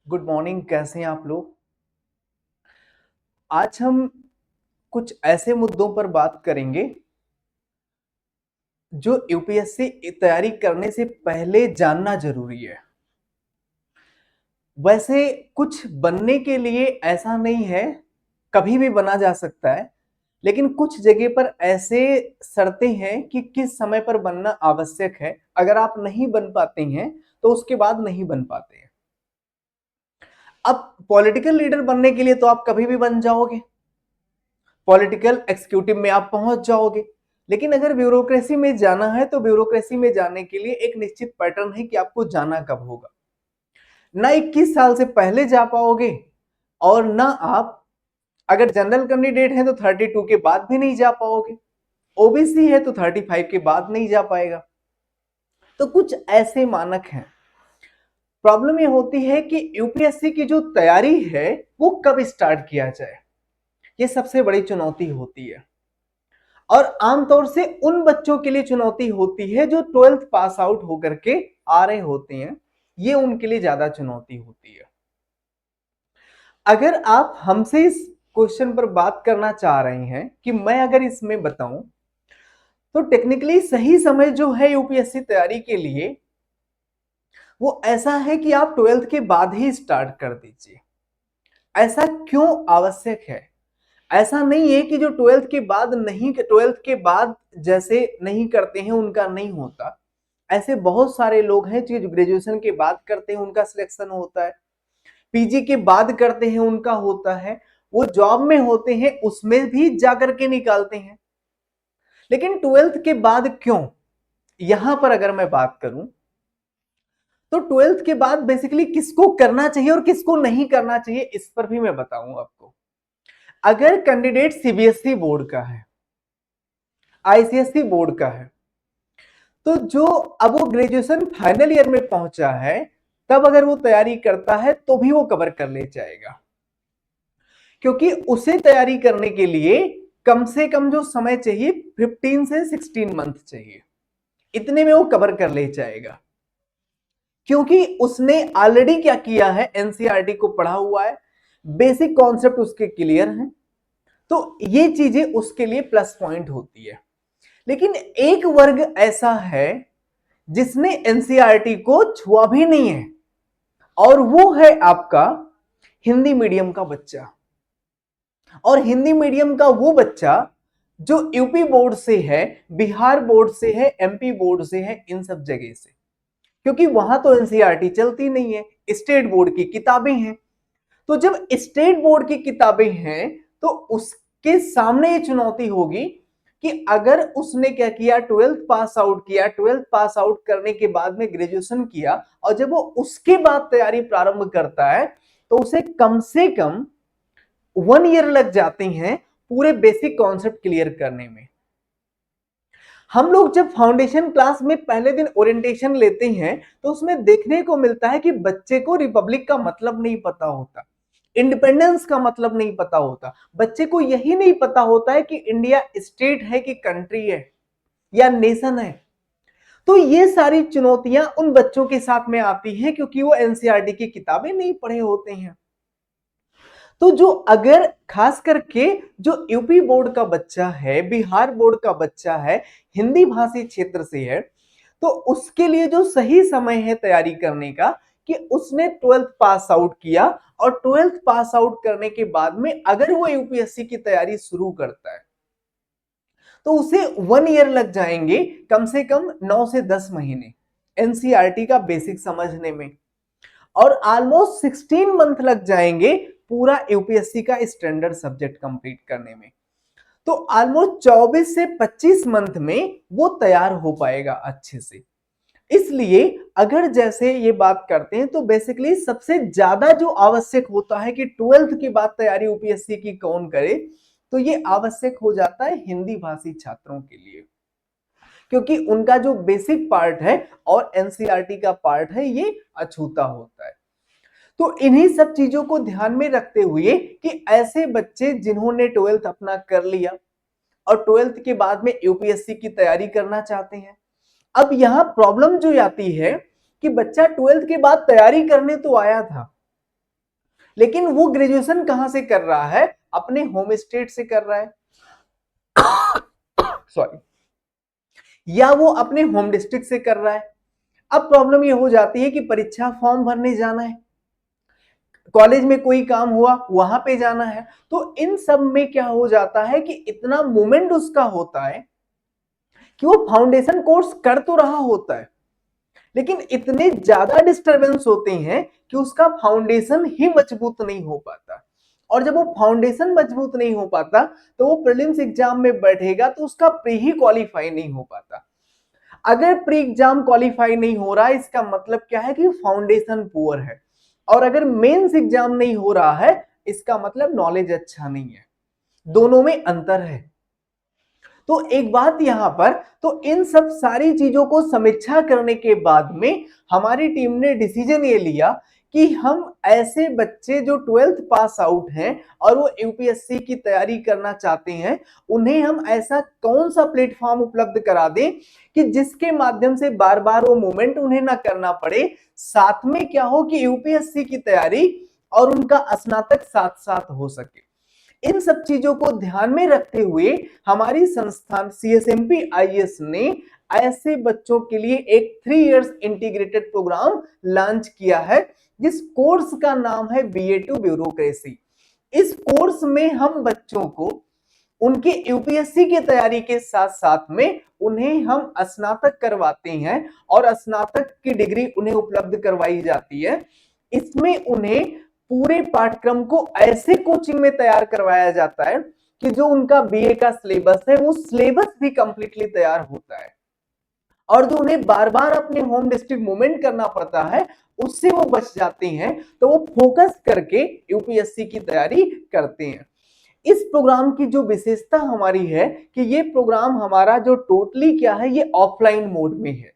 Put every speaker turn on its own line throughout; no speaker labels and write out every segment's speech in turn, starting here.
Good morning. कैसे हैं आप लोग? आज हम कुछ ऐसे मुद्दों पर बात करेंगे जो यूपीएससी तैयारी करने से पहले जानना जरूरी है। वैसे कुछ बनने के लिए ऐसा नहीं है, कभी भी बना जा सकता है, लेकिन कुछ जगह पर ऐसे शर्तें हैं कि किस समय पर बनना आवश्यक है। अगर आप नहीं बन पाते हैं तो उसके बाद नहीं बन पाते हैं। अब पॉलिटिकल लीडर बनने के लिए तो आप कभी भी बन जाओगे, पॉलिटिकल एग्जीक्यूटिव में आप पहुंच जाओगे। लेकिन अगर ब्यूरोक्रेसी में जाना है तो ब्यूरोक्रेसी में जाने के लिए एक निश्चित पैटर्न है कि आपको जाना कब होगा। ना 21 साल से पहले जा पाओगे, और ना आप अगर जनरल कैंडिडेट है तो 32 के बाद भी नहीं जा पाओगे, ओबीसी है तो 35 के बाद नहीं जा पाएगा। तो कुछ ऐसे मानक हैं। प्रॉब्लम ये होती है कि यूपीएससी की जो तैयारी है वो कब स्टार्ट किया जाए, ये सबसे बड़ी चुनौती होती है। और आमतौर से उन बच्चों के लिए चुनौती होती है जो 12th पास आउट होकर के आ रहे होते हैं, ये उनके लिए ज्यादा चुनौती होती है। अगर आप हमसे इस क्वेश्चन पर बात करना चाह रहे हैं कि मैं अगर इसमें बताऊं, तो टेक्निकली सही समय जो है यूपीएससी तैयारी के लिए वो ऐसा है कि आप 12th के बाद ही स्टार्ट कर दीजिए। ऐसा क्यों आवश्यक है? ऐसा नहीं है कि जो 12th के बाद नहीं, 12th के बाद जैसे नहीं करते हैं उनका नहीं होता। ऐसे बहुत सारे लोग हैं जो ग्रेजुएशन के बाद करते हैं, उनका सिलेक्शन होता है। पीजी के बाद करते हैं, उनका होता है। वो जॉब में होते हैं, उसमें भी जाकर के निकालते हैं। लेकिन 12th के बाद क्यों, यहां पर अगर मैं बात करूं तो 12th के बाद बेसिकली किसको करना चाहिए और किसको नहीं करना चाहिए, इस पर भी मैं बताऊं आपको। अगर कैंडिडेट सीबीएसई बोर्ड का है, आईसीएसई बोर्ड का है, तो जो अब वो ग्रेजुएशन फाइनल ईयर में पहुंचा है, तब अगर वो तैयारी करता है तो भी वो कवर कर ले जाएगा। क्योंकि उसे तैयारी करने के लिए कम से कम जो समय चाहिए 15 से 16 मंथ चाहिए, इतने में वो कवर कर ले जाएगा। क्योंकि उसने ऑलरेडी क्या किया है, एनसीईआरटी को पढ़ा हुआ है, बेसिक कॉन्सेप्ट उसके क्लियर हैं। तो ये चीजें उसके लिए प्लस पॉइंट होती है। लेकिन एक वर्ग ऐसा है जिसने एनसीईआरटी को छुआ भी नहीं है, और वो है आपका हिंदी मीडियम का बच्चा। और हिंदी मीडियम का वो बच्चा जो यूपी बोर्ड से है, बिहार बोर्ड से है, एमपी बोर्ड से है, इन सब जगह से। क्योंकि वहां तो एनसीईआरटी चलती नहीं है, स्टेट बोर्ड की किताबें हैं। तो जब स्टेट बोर्ड की किताबें हैं तो उसके सामने ये चुनौती होगी कि अगर उसने क्या किया, 12th पास आउट किया, 12th पास आउट करने के बाद में ग्रेजुएशन किया, और जब वो उसके बाद तैयारी प्रारंभ करता है तो उसे कम से कम 1 ईयर लग जाते हैं पूरे बेसिक कॉन्सेप्ट क्लियर करने में। हम लोग जब फाउंडेशन क्लास में पहले दिन ओरिएंटेशन लेते हैं तो उसमें देखने को मिलता है कि बच्चे को रिपब्लिक का मतलब नहीं पता होता, इंडिपेंडेंस का मतलब नहीं पता होता, बच्चे को यही नहीं पता होता है कि इंडिया स्टेट है कि कंट्री है या नेशन है। तो ये सारी चुनौतियां उन बच्चों के साथ में आती हैं क्योंकि वो एनसीईआरटी की किताबें नहीं पढ़े होते हैं। तो जो अगर खास करके जो यूपी बोर्ड का बच्चा है, बिहार बोर्ड का बच्चा है, हिंदी भाषी क्षेत्र से है, तो उसके लिए जो सही समय है तैयारी करने का कि उसने 12th पास आउट किया, और 12th पास आउट करने के बाद में अगर वो यूपीएससी की तैयारी शुरू करता है तो उसे 1 ईयर लग जाएंगे, कम से कम 9 से 10 महीने एनसीईआरटी का बेसिक समझने में, और ऑलमोस्ट 16 मंथ लग जाएंगे पूरा यूपीएससी का स्टैंडर्ड सब्जेक्ट कंप्लीट करने में। तो ऑलमोस्ट 24 से 25 मंथ में वो तैयार हो पाएगा अच्छे से। इसलिए अगर जैसे ये बात करते हैं तो बेसिकली सबसे ज्यादा जो आवश्यक होता है कि 12th के बाद तैयारी यूपीएससी की कौन करे, तो ये आवश्यक हो जाता है हिंदी भाषी छात्रों के लिए। क्योंकि उनका जो बेसिक पार्ट है और एनसीईआरटी का पार्ट है ये अछूता होता है। तो इन्हीं सब चीजों को ध्यान में रखते हुए कि ऐसे बच्चे जिन्होंने 12th अपना कर लिया और 12th के बाद में यूपीएससी की तैयारी करना चाहते हैं, अब यहां प्रॉब्लम जो आती है कि बच्चा 12th के बाद तैयारी करने तो आया था, लेकिन वो ग्रेजुएशन कहां से कर रहा है? अपने होम स्टेट से कर रहा है, सॉरी, या वो अपने होम डिस्ट्रिक्ट से कर रहा है। अब प्रॉब्लम ये हो जाती है कि परीक्षा फॉर्म भरने जाना है, कॉलेज में कोई काम हुआ वहां पे जाना है, तो इन सब में क्या हो जाता है कि इतना मूवमेंट उसका होता है कि वो फाउंडेशन कोर्स कर तो रहा होता है, लेकिन इतने ज्यादा डिस्टरबेंस होते हैं कि उसका फाउंडेशन ही मजबूत नहीं हो पाता। और जब वो फाउंडेशन मजबूत नहीं हो पाता तो वो प्रीलिम्स एग्जाम में बैठेगा तो उसका प्री ही क्वालिफाई नहीं हो पाता। अगर प्री एग्जाम क्वालिफाई नहीं हो रहा है इसका मतलब क्या है कि फाउंडेशन पुअर है, और अगर मेंस एग्जाम नहीं हो रहा है इसका मतलब नॉलेज अच्छा नहीं है। दोनों में अंतर है। तो एक बात यहां पर, तो इन सब सारी चीजों को समीक्षा करने के बाद में हमारी टीम ने डिसीजन ये लिया कि हम ऐसे बच्चे जो 12th पास आउट हैं और वो यूपीएससी की तैयारी करना चाहते हैं, उन्हें हम ऐसा कौन सा प्लेटफॉर्म उपलब्ध करा दें कि जिसके माध्यम से बार बार वो मूवमेंट उन्हें ना करना पड़े, साथ में क्या हो कि यूपीएससी की तैयारी और उनका स्नातक साथ साथ हो सके। इन सब चीजों को ध्यान में रखते हुए हमारी संस्थान सीएसएमपी आईएएस ने ऐसे बच्चों के लिए एक 3 इयर्स इंटीग्रेटेड प्रोग्राम लॉन्च किया है, जिस कोर्स का नाम है बीए टू ब्यूरोक्रेसी। इस कोर्स में हम बच्चों को उनके यूपीएससी की तैयारी के साथ साथ में उन्हें हम स्नातक करवाते हैं और स्नातक की डिग्री उन्हें उपलब्ध करवाई जाती है। इसमें उन्हें पूरे पाठ्यक्रम को ऐसे कोचिंग में तैयार करवाया जाता है कि जो उनका बीए का सिलेबस है वो सिलेबस भी कंप्लीटली तैयार होता है, और जो उन्हें बार बार अपने होम डिस्ट्रिक्ट मूवमेंट करना पड़ता है उससे वो बच जाते हैं, तो वो फोकस करके यूपीएससी की तैयारी करते हैं। इस प्रोग्राम की जो विशेषता हमारी है कि ये प्रोग्राम हमारा जो टोटली क्या है, ये ऑफलाइन मोड में है।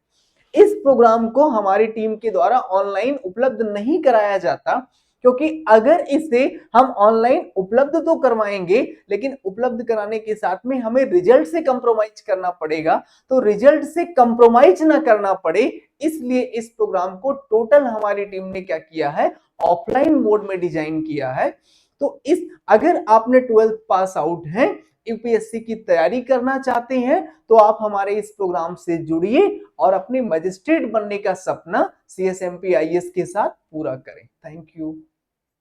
इस प्रोग्राम को हमारी टीम के द्वारा ऑनलाइन उपलब्ध नहीं कराया जाता, क्योंकि अगर इसे हम ऑनलाइन उपलब्ध तो करवाएंगे लेकिन उपलब्ध कराने के साथ में हमें रिजल्ट से कंप्रोमाइज करना पड़ेगा। तो रिजल्ट से कंप्रोमाइज ना करना पड़े इसलिए इस प्रोग्राम को टोटल हमारी टीम ने क्या किया है, ऑफलाइन मोड में डिजाइन किया है। तो इस अगर आपने 12th पास आउट हैं, यूपीएससी की तैयारी करना चाहते हैं, तो आप हमारे इस प्रोग्राम से जुड़िए और अपने मजिस्ट्रेट बनने का सपना सीएसएमपी आईएएस के साथ पूरा करें। Thank you.